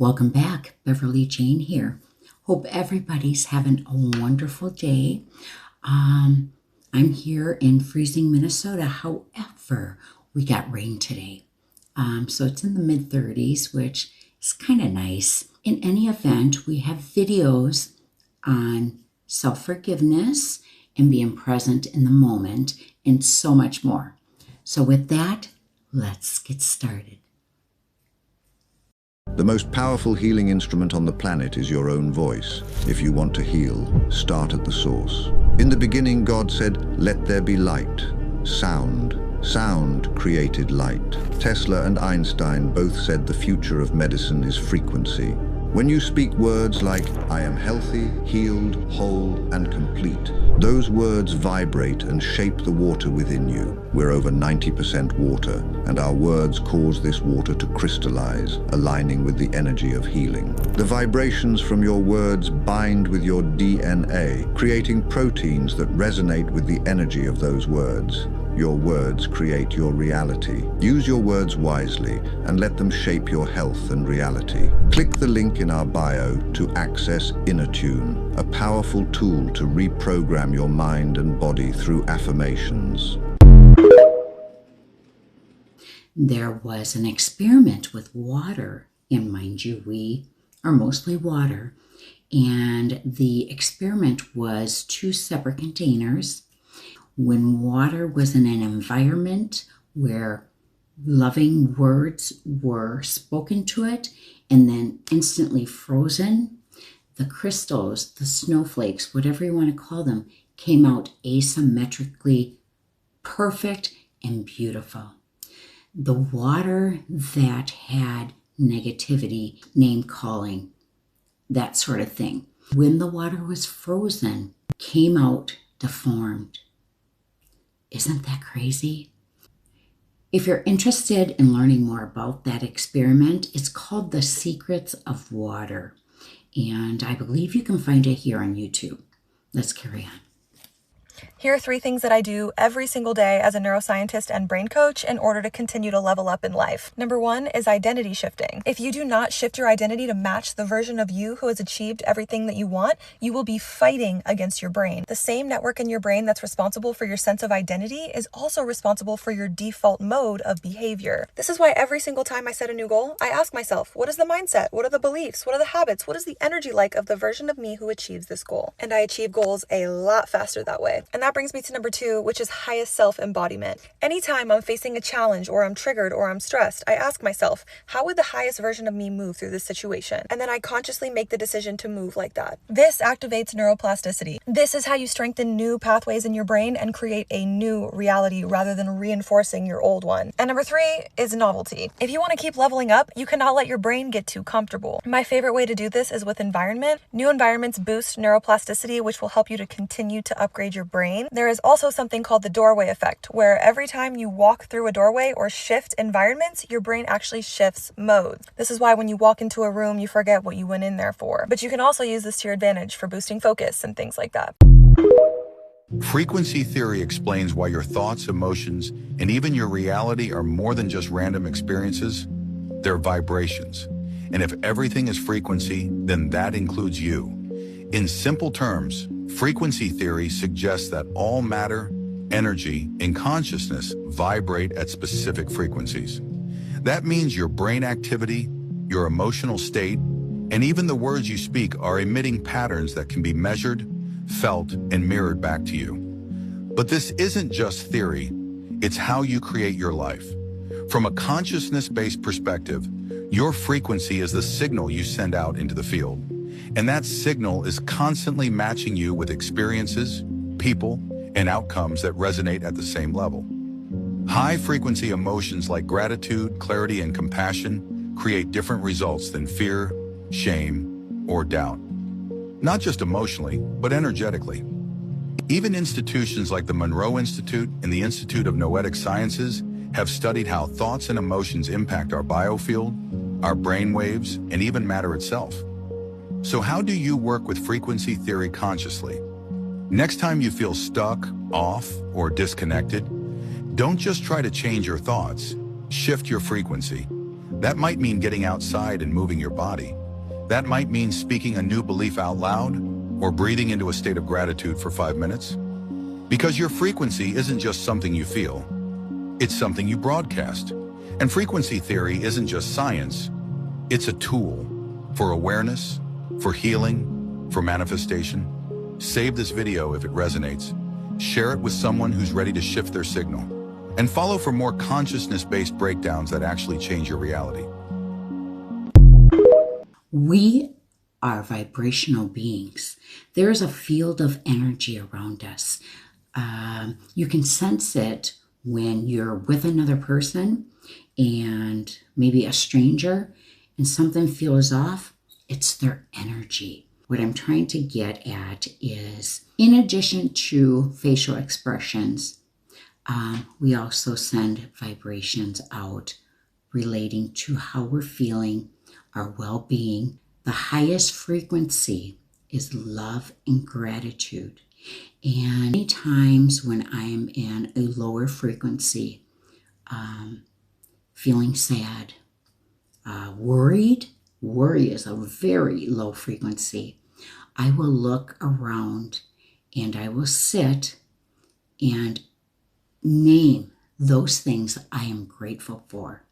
Welcome back, Beverly Jane here. Hope everybody's having a wonderful day. I'm here in freezing Minnesota. However, we got rain today. So it's in the mid-30s, which is kind of nice. In any event, we have videos on self-forgiveness and being present in the moment and so much more. So with that, let's get started. The most powerful healing instrument on the planet is your own voice. If you want to heal, start at the source. In the beginning, God said, "Let there be light." Sound. Sound created light. Tesla and Einstein both said the future of medicine is frequency. When you speak words like, "I am healthy, healed, whole, and complete," those words vibrate and shape the water within you. We're over 90% water, and our words cause this water to crystallize, aligning with the energy of healing. The vibrations from your words bind with your DNA, creating proteins that resonate with the energy of those words. Your words create your reality. Use your words wisely and let them shape your health and reality. Click the link in our bio to access Inner Tune, a powerful tool to reprogram your mind and body through affirmations. There was an experiment with water, and mind you, we are mostly water, and the experiment was 2 separate containers. When water was in an environment where loving words were spoken to it and then instantly frozen, the crystals, the snowflakes, whatever you want to call them, came out asymmetrically perfect and beautiful. The water that had negativity, name calling, that sort of thing, when the water was frozen, came out deformed. Isn't that crazy? If you're interested in learning more about that experiment, it's called The Secrets of Water. And I believe you can find it here on YouTube. Let's carry on. Here are 3 things that I do every single day as a neuroscientist and brain coach in order to continue to level up in life. Number 1 is identity shifting. If you do not shift your identity to match the version of you who has achieved everything that you want, you will be fighting against your brain. The same network in your brain that's responsible for your sense of identity is also responsible for your default mode of behavior. This is why every single time I set a new goal, I ask myself, what is the mindset? What are the beliefs? What are the habits? What is the energy like of the version of me who achieves this goal? And I achieve goals a lot faster that way. And that brings me to number 2, which is highest self-embodiment. Anytime I'm facing a challenge or I'm triggered or I'm stressed, I ask myself, how would the highest version of me move through this situation? And then I consciously make the decision to move like that. This activates neuroplasticity. This is how you strengthen new pathways in your brain and create a new reality rather than reinforcing your old one. And number 3 is novelty. If you want to keep leveling up, you cannot let your brain get too comfortable. My favorite way to do this is with environment. New environments boost neuroplasticity, which will help you to continue to upgrade your brain. There is also something called the doorway effect, where every time you walk through a doorway or shift environments, your brain actually shifts mode. This is why when you walk into a room, you forget what you went in there for. But you can also use this to your advantage for boosting focus and things like that. Frequency theory explains why your thoughts, emotions, and even your reality are more than just random experiences. They're vibrations. And if everything is frequency, then that includes you. In simple terms, frequency theory suggests that all matter, energy, and consciousness vibrate at specific frequencies. That means your brain activity, your emotional state, and even the words you speak are emitting patterns that can be measured, felt, and mirrored back to you. But this isn't just theory, it's how you create your life. From a consciousness-based perspective, your frequency is the signal you send out into the field. And that signal is constantly matching you with experiences, people, and outcomes that resonate at the same level. High-frequency emotions like gratitude, clarity, and compassion create different results than fear, shame, or doubt. Not just emotionally, but energetically. Even institutions like the Monroe Institute and the Institute of Noetic Sciences have studied how thoughts and emotions impact our biofield, our brain waves, and even matter itself. So how do you work with frequency theory consciously? Next time you feel stuck, off, or disconnected, don't just try to change your thoughts, shift your frequency. That might mean getting outside and moving your body. That might mean speaking a new belief out loud or breathing into a state of gratitude for 5 minutes. Because your frequency isn't just something you feel, it's something you broadcast. And frequency theory isn't just science, it's a tool for awareness, for healing, for manifestation. Save this video if it resonates. Share it with someone who's ready to shift their signal. And follow for more consciousness-based breakdowns that actually change your reality. We are vibrational beings. There is a field of energy around us. You can sense it when you're with another person and maybe a stranger and something feels off. It's their energy. What I'm trying to get at is, in addition to facial expressions, we also send vibrations out relating to how we're feeling, our well-being. The highest frequency is love and gratitude. And many times when I'm in a lower frequency, feeling sad, worried, worry is a very low frequency, I will look around and I will sit and name those things I am grateful for.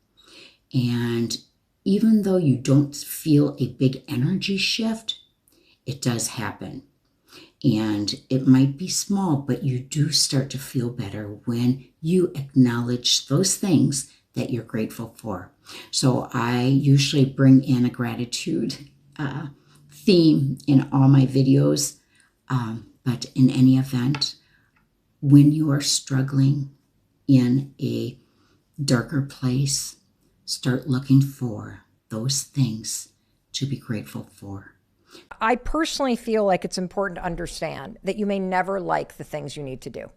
And even though you don't feel a big energy shift, it does happen. And it might be small, but you do start to feel better when you acknowledge those things that you're grateful for. So I usually bring in a gratitude theme in all my videos. But in any event, when you are struggling in a darker place, start looking for those things to be grateful for. I personally feel like it's important to understand that you may never like the things you need to do,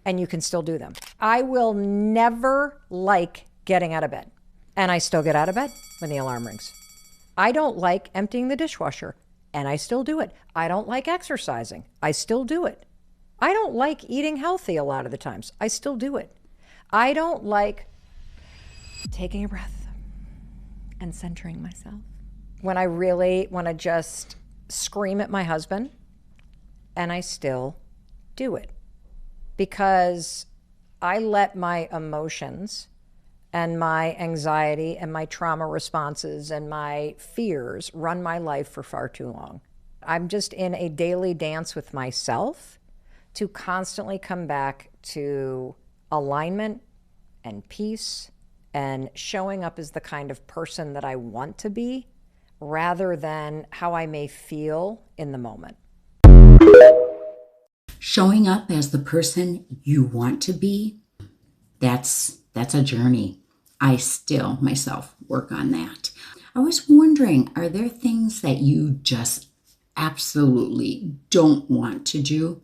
and you can still do them. I will never like getting out of bed, and I still get out of bed when the alarm rings. I don't like emptying the dishwasher, and I still do it. I don't like exercising. I still do it. I don't like eating healthy a lot of the times. I still do it. I don't like taking a breath and centering myself. When I really want to just scream at my husband, and I still do it. Because I let my emotions and my anxiety and my trauma responses and my fears run my life for far too long. I'm just in a daily dance with myself to constantly come back to alignment and peace and showing up as the kind of person that I want to be, rather than how I may feel in the moment. Showing up as the person you want to be, that's a journey. I still, myself, work on that. I was wondering, are there things that you just absolutely don't want to do?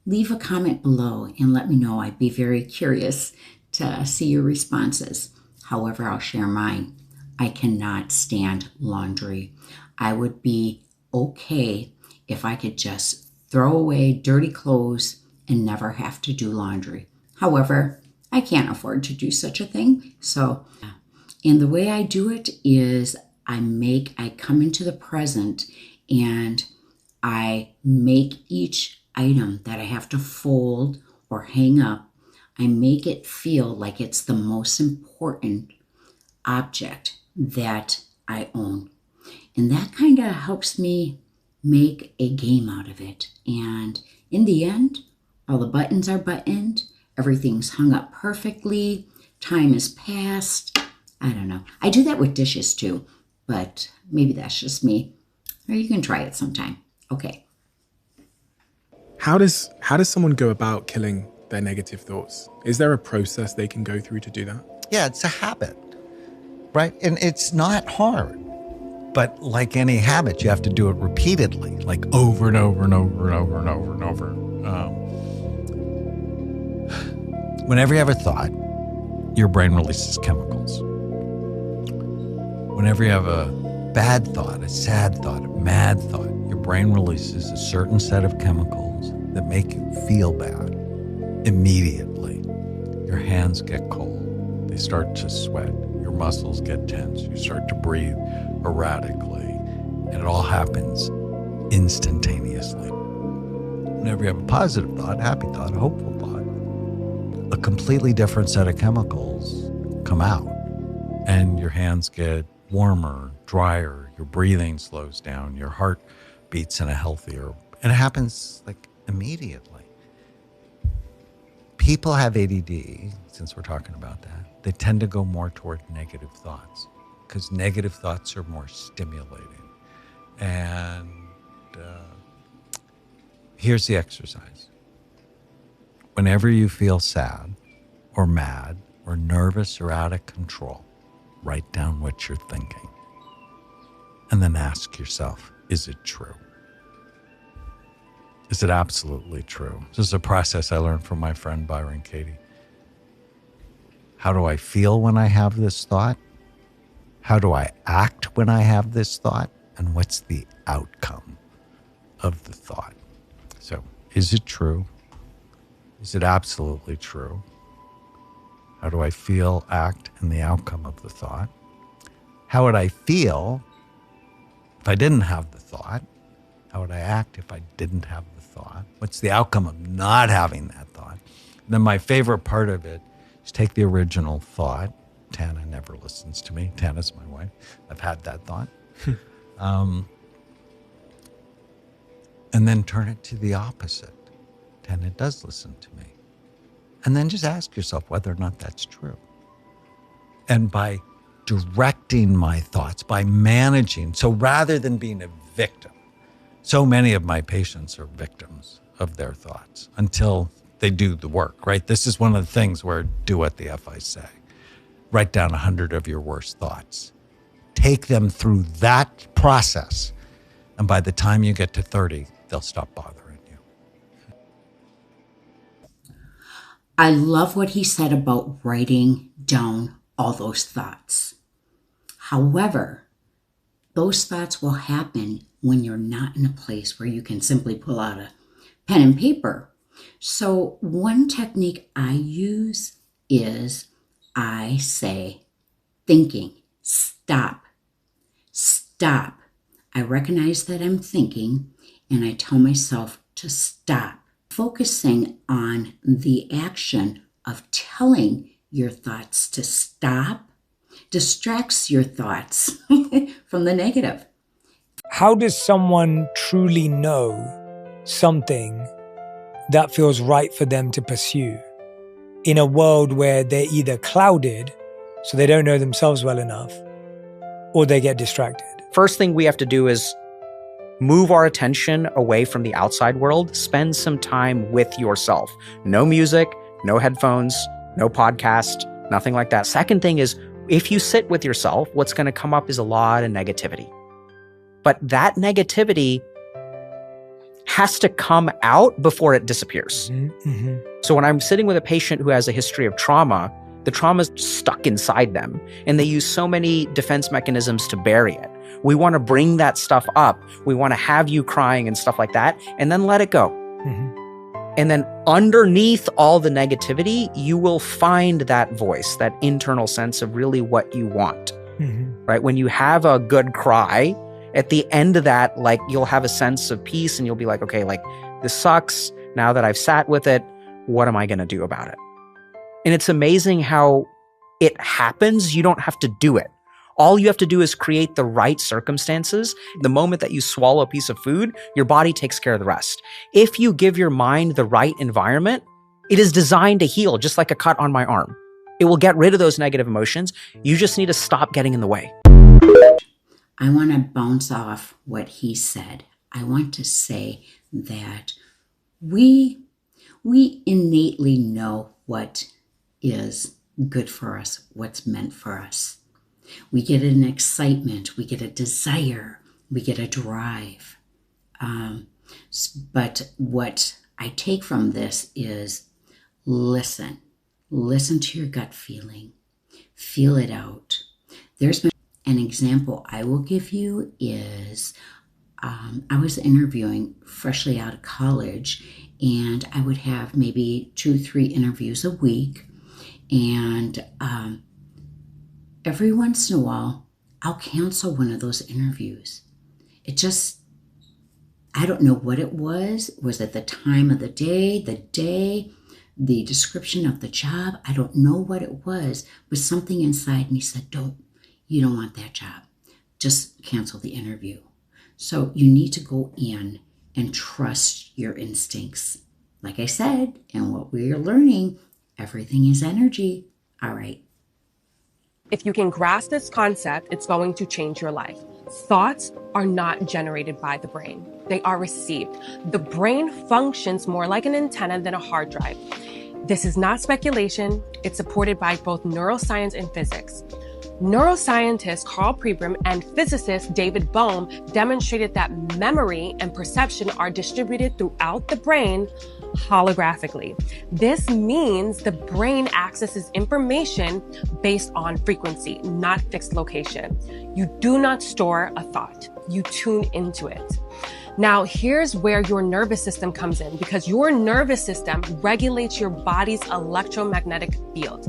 Leave a comment below and let me know. I'd be very curious to see your responses. However, I'll share mine. I cannot stand laundry. I would be okay if I could just throw away dirty clothes and never have to do laundry. However, I can't afford to do such a thing. And the way I do it is I come into the present and I make each item that I have to fold or hang up, I make it feel like it's the most important object that I own. And that kind of helps me make a game out of it. And in the end, all the buttons are buttoned, everything's hung up perfectly, time has passed. I don't know. I do that with dishes too, but maybe that's just me. Or you can try it sometime. Okay. How does someone go about killing their negative thoughts? Is there a process they can go through to do that? Yeah, it's a habit, right? And it's not hard. But like any habit, you have to do it repeatedly, like over and over and over and over and over and over. Whenever you have a thought, your brain releases chemicals. Whenever you have a bad thought, a sad thought, a mad thought, your brain releases a certain set of chemicals that make you feel bad immediately. Your hands get cold. They start to sweat. Your Your muscles get tense. You start to breathe erratically. And it all happens instantaneously. Whenever you have a positive thought, a happy thought, a hopeful thought, a completely different set of chemicals come out. And your hands get warmer, drier, your breathing slows down, your heart beats in a healthier, and it happens like immediately. People have ADD, since we're talking about that, they tend to go more toward negative thoughts because negative thoughts are more stimulating. And here's the exercise. Whenever you feel sad or mad or nervous or out of control, write down what you're thinking. And then ask yourself, is it true? Is it absolutely true? This is a process I learned from my friend Byron Katie. How do I feel when I have this thought? How do I act when I have this thought? And what's the outcome of the thought? So, is it true? Is it absolutely true? How do I feel, act, and the outcome of the thought? How would I feel if I didn't have the thought? How would I act if I didn't have the thought? What's the outcome of not having that thought? And then my favorite part of it is take the original thought. Tana never listens to me. Tana's my wife. I've had that thought. And then turn it to the opposite. Tana does listen to me. And then just ask yourself whether or not that's true. And by directing my thoughts, by managing, so rather than being a victim, so many of my patients are victims of their thoughts until they do the work, right? This is one of the things where do what the F I say. Write down 100 of your worst thoughts. Take them through that process. And by the time you get to 30, they'll stop bothering you. I love what he said about writing down all those thoughts. However, those thoughts will happen when you're not in a place where you can simply pull out a pen and paper. So one technique I use is I say, thinking, stop, stop. I recognize that I'm thinking and I tell myself to stop. Focusing on the action of telling your thoughts to stop distracts your thoughts from the negative. How does someone truly know something that feels right for them to pursue in a world where they're either clouded, so they don't know themselves well enough, or they get distracted? First thing we have to do is move our attention away from the outside world. Spend some time with yourself. No music, no headphones, no podcast, nothing like that. Second thing is, if you sit with yourself, what's going to come up is a lot of negativity. But that negativity has to come out before it disappears. Mm-hmm. So when I'm sitting with a patient who has a history of trauma, the trauma's stuck inside them, and they use so many defense mechanisms to bury it. We want to bring that stuff up. We want to have you crying and stuff like that, and then let it go. Mm-hmm. And then underneath all the negativity, you will find that voice, that internal sense of really what you want, right? When you have a good cry, at the end of that, like, you'll have a sense of peace and you'll be like, okay, like, this sucks. Now that I've sat with it, what am I going to do about it? And it's amazing how it happens. You don't have to do it. All you have to do is create the right circumstances. The moment that you swallow a piece of food, your body takes care of the rest. If you give your mind the right environment, it is designed to heal, just like a cut on my arm. It will get rid of those negative emotions. You just need to stop getting in the way. I want to bounce off what he said. I want to say that we innately know what is good for us, what's meant for us. We get an excitement, we get a desire, we get a drive. But what I take from this is listen to your gut feeling, feel it out. There's been an example I will give you is I was interviewing freshly out of college, and I would have maybe 2-3 interviews a week. And every once in a while, I'll cancel one of those interviews. It just, I don't know what it was. Was it the time of the day, the description of the job? I don't know what it was, but something inside me said, you don't want that job. Just cancel the interview. So you need to go in and trust your instincts. Like I said, and what we are learning, everything is energy. All right. If you can grasp this concept, it's going to change your life. Thoughts are not generated by the brain. They are received. The brain functions more like an antenna than a hard drive. This is not speculation. It's supported by both neuroscience and physics. Neuroscientist Carl Pribram and physicist David Bohm demonstrated that memory and perception are distributed throughout the brain holographically. This means the brain accesses information based on frequency, not fixed location. You do not store a thought. You tune into it. Now, here's where your nervous system comes in, because your nervous system regulates your body's electromagnetic field.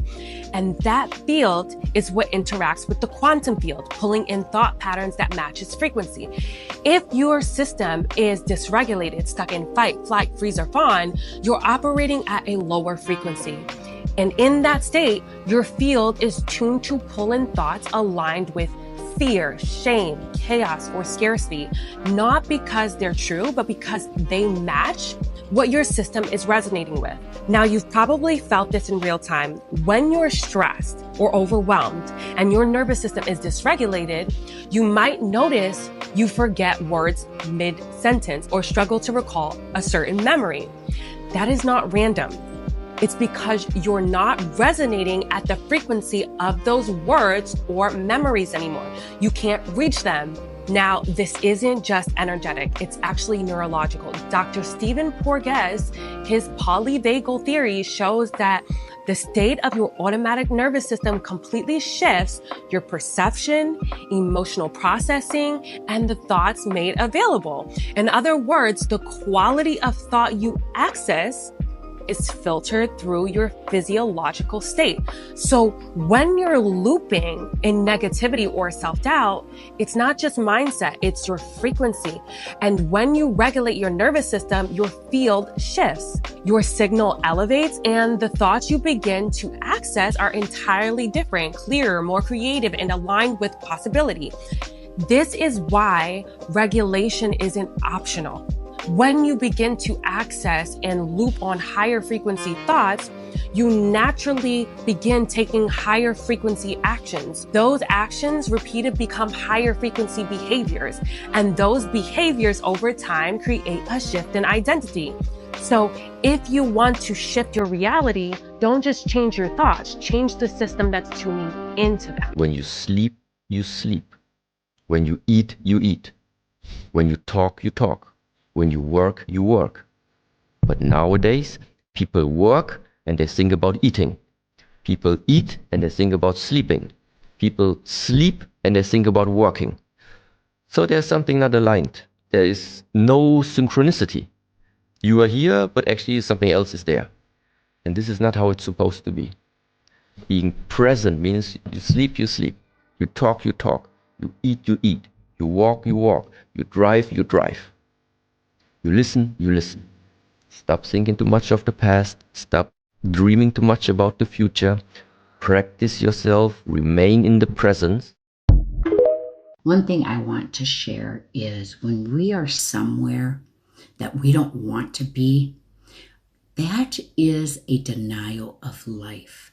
And that field is what interacts with the quantum field, pulling in thought patterns that match its frequency. If your system is dysregulated, stuck in fight, flight, freeze, or fawn, you're operating at a lower frequency. And in that state, your field is tuned to pull in thoughts aligned with fear, shame, chaos, or scarcity, not because they're true, but because they match what your system is resonating with. Now, you've probably felt this in real time. When you're stressed or overwhelmed and your nervous system is dysregulated, you might notice you forget words mid-sentence or struggle to recall a certain memory. That is not random. It's because you're not resonating at the frequency of those words or memories anymore. You can't reach them. Now, this isn't just energetic, it's actually neurological. Dr. Stephen Porges, his polyvagal theory shows that the state of your automatic nervous system completely shifts your perception, emotional processing, and the thoughts made available. In other words, the quality of thought you access is filtered through your physiological state. So when you're looping in negativity or self-doubt, it's not just mindset, it's your frequency. And when you regulate your nervous system, your field shifts, your signal elevates, and the thoughts you begin to access are entirely different, clearer, more creative, and aligned with possibility. This is why regulation isn't optional. When you begin to access and loop on higher frequency thoughts, you naturally begin taking higher frequency actions. Those actions repeated become higher frequency behaviors, and those behaviors over time create a shift in identity. So if you want to shift your reality, don't just change your thoughts, change the system that's tuning into them. When you sleep, you sleep. When you eat, you eat. When you talk, you talk. When you work, you work. But nowadays, people work and they think about eating. People eat and they think about sleeping. People sleep and they think about working. So there's something not aligned. There is no synchronicity. You are here, but actually something else is there. And this is not how it's supposed to be. Being present means you sleep, you sleep. You talk, you talk. You eat, you eat. You walk, you walk. You drive, you drive. You listen, you listen. Stop thinking too much of the past. Stop dreaming too much about the future. Practice yourself. Remain in the present. One thing I want to share is when we are somewhere that we don't want to be, that is a denial of life.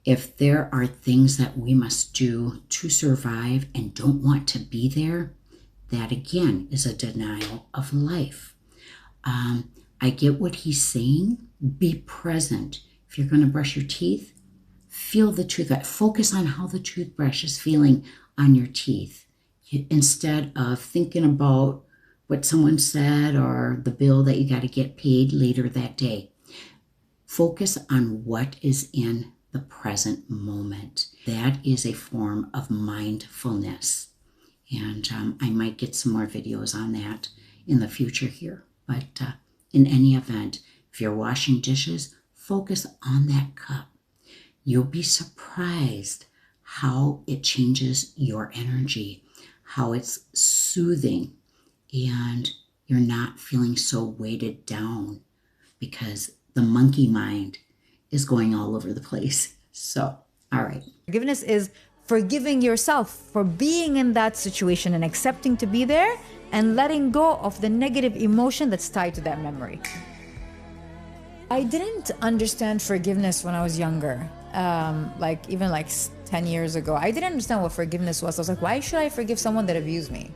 If there are things that we must do to survive and don't want to be there, that again is a denial of life. I get what he's saying. Be present. If you're going to brush your teeth, feel the toothbrush. Focus on how the toothbrush is feeling on your teeth instead of thinking about what someone said or the bill that you got to get paid later that day. Focus on what is in the present moment. That is a form of mindfulness. And I might get some more videos on that in the future here. But in any event, if you're washing dishes, focus on that cup. You'll be surprised how it changes your energy, how it's soothing, and you're not feeling so weighted down because the monkey mind is going all over the place. So, all right. Forgiveness is forgiving yourself for being in that situation and accepting to be there and letting go of the negative emotion that's tied to that memory. I didn't understand forgiveness when I was younger. Even 10 years ago, I didn't understand what forgiveness was. I was like, why should I forgive someone that abused me?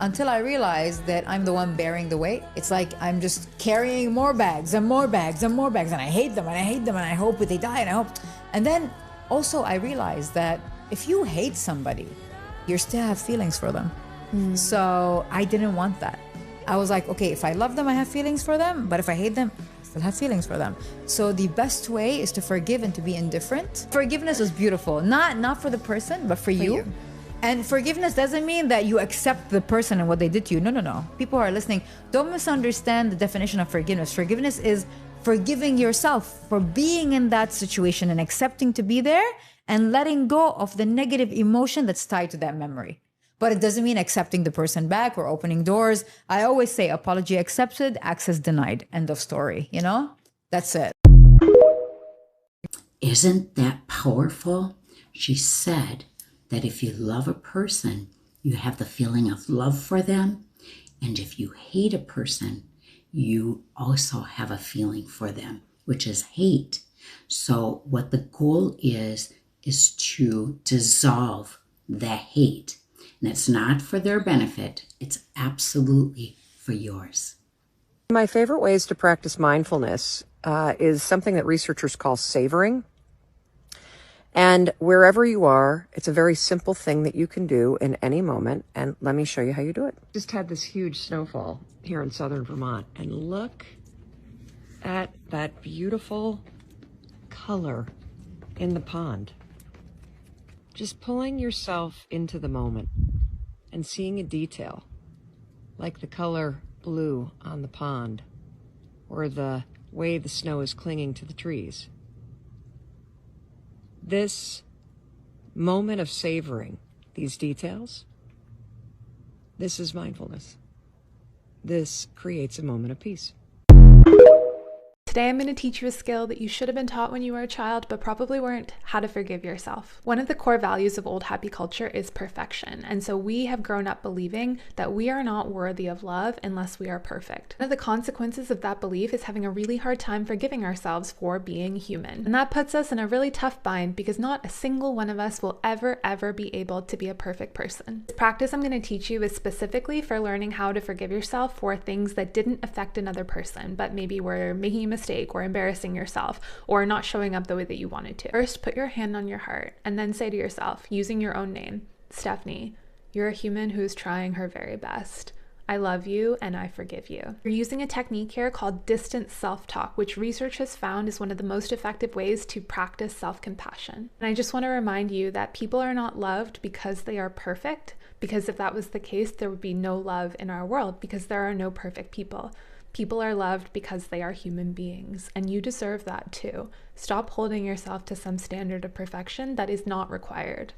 Until I realized that I'm the one bearing the weight. It's like I'm just carrying more bags and more bags and more bags, and I hate them and I hate them and I hope they die and then also I realized that if you hate somebody, you still have feelings for them. So I didn't want that. I was like, okay, if I love them, I have feelings for them, but if I hate them, I still have feelings for them. So the best way is to forgive and to be indifferent. Forgiveness is beautiful, not for the person, but for you. And forgiveness doesn't mean that you accept the person and what they did to you. No. People who are listening, don't misunderstand the definition of forgiveness. Forgiveness is forgiving yourself for being in that situation and accepting to be there and letting go of the negative emotion that's tied to that memory. But it doesn't mean accepting the person back or opening doors. I always say apology accepted, access denied. End of story, That's it. Isn't that powerful? She said that if you love a person, you have the feeling of love for them. And if you hate a person, you also have a feeling for them, which is hate. So what the goal is to dissolve the hate. And it's not for their benefit. It's absolutely for yours. My favorite ways to practice mindfulness is something that researchers call savoring. And wherever you are, it's a very simple thing that you can do in any moment. And let me show you how you do it. Just had this huge snowfall here in southern Vermont. And look at that beautiful color in the pond. Just pulling yourself into the moment and seeing a detail, like the color blue on the pond or the way the snow is clinging to the trees. This moment of savoring these details, this is mindfulness. This creates a moment of peace. Today I'm going to teach you a skill that you should have been taught when you were a child, but probably weren't: how to forgive yourself. One of the core values of old happy culture is perfection, and so we have grown up believing that we are not worthy of love unless we are perfect. One of the consequences of that belief is having a really hard time forgiving ourselves for being human. And that puts us in a really tough bind because not a single one of us will ever be able to be a perfect person. This practice I'm going to teach you is specifically for learning how to forgive yourself for things that didn't affect another person, but maybe were making a mistake or embarrassing yourself or not showing up the way that you wanted to. First, put your hand on your heart and then say to yourself, using your own name, Stephanie, you're a human who is trying her very best. I love you and I forgive you. We're using a technique here called distant self-talk, which research has found is one of the most effective ways to practice self-compassion. And I just want to remind you that people are not loved because they are perfect, because if that was the case, there would be no love in our world because there are no perfect people. People are loved because they are human beings, and you deserve that too. Stop holding yourself to some standard of perfection that is not required.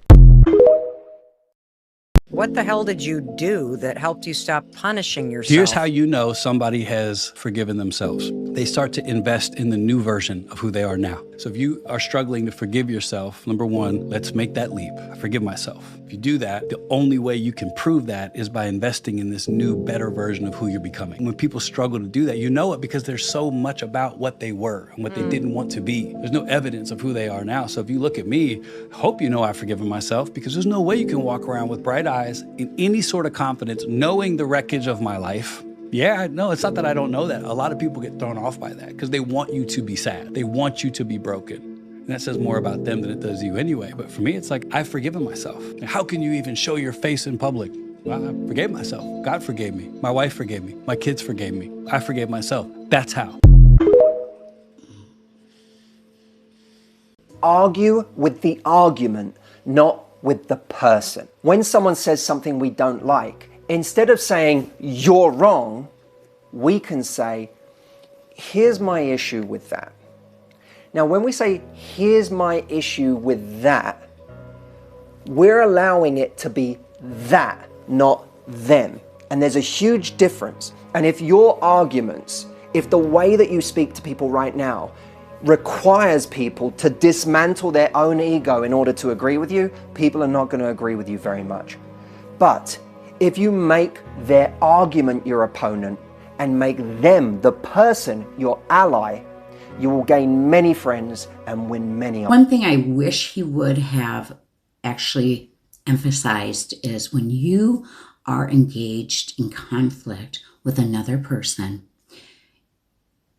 What the hell did you do that helped you stop punishing yourself? Here's how you know somebody has forgiven themselves. They start to invest in the new version of who they are now. So if you are struggling to forgive yourself, number one, let's make that leap. I forgive myself. If you do that, the only way you can prove that is by investing in this new, better version of who you're becoming. When people struggle to do that, you know it because there's so much about what they were and what they didn't want to be. There's no evidence of who they are now. So if you look at me, I hope you know I've forgiven myself, because there's no way you can walk around with bright eyes in any sort of confidence, knowing the wreckage of my life. Yeah, no, it's not that I don't know that. A lot of people get thrown off by that because they want you to be sad. They want you to be broken. And that says more about them than it does you anyway. But for me, it's like, I've forgiven myself. How can you even show your face in public? Well, I forgave myself. God forgave me. My wife forgave me. My kids forgave me. I forgave myself. That's how. Argue with the argument, not with the person. When someone says something we don't like, instead of saying, you're wrong, we can say, here's my issue with that. Now, when we say, here's my issue with that, We're allowing it to be that, not them. And there's a huge difference. And if your arguments, if the way that you speak to people right now requires people to dismantle their own ego in order to agree with you, people are not going to agree with you very much. But if you make their argument your opponent and make them the person your ally, you will gain many friends and win many. One thing I wish he would have actually emphasized is when you are engaged in conflict with another person,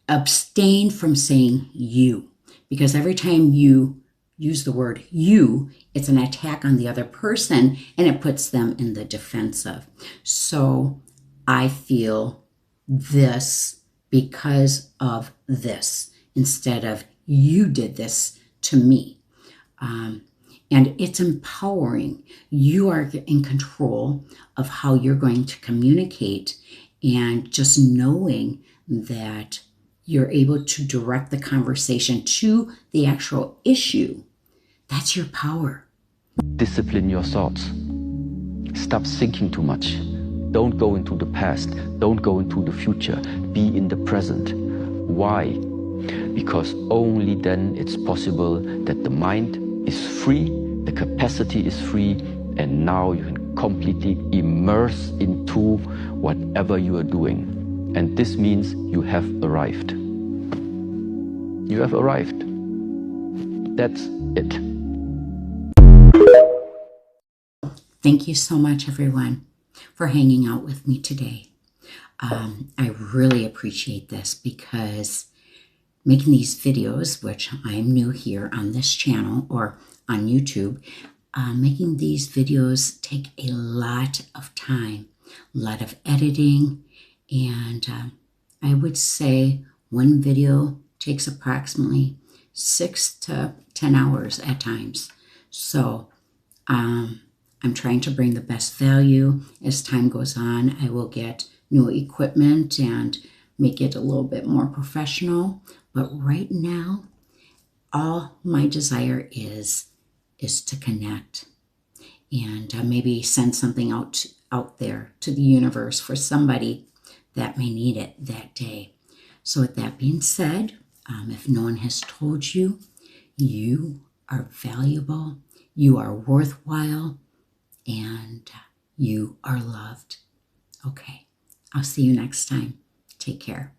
abstain from saying you, because every time you use the word you, it's an attack on the other person and it puts them in the defensive. So I feel this because of this instead of you did this to me. And it's empowering. You are in control of how you're going to communicate, and just knowing that you're able to direct the conversation to the actual issue, that's your power. Discipline your thoughts. Stop thinking too much. Don't go into the past. Don't go into the future. Be in the present. Why? Because only then it's possible that the mind is free, the capacity is free, and now you can completely immerse into whatever you are doing. And this means you have arrived. You have arrived. That's it. Thank you so much, everyone, for hanging out with me today. I really appreciate this, because making these videos, which I'm new here on this channel or on YouTube, making these videos take a lot of time, a lot of editing, and I would say one video takes approximately 6 to 10 hours at times. So I'm trying to bring the best value. As time goes on, I will get new equipment and make it a little bit more professional. But right now, all my desire is to connect and maybe send something out there to the universe for somebody that may need it that day. So with that being said, if no one has told you, you are valuable, you are worthwhile, and you are loved. Okay, I'll see you next time. Take care.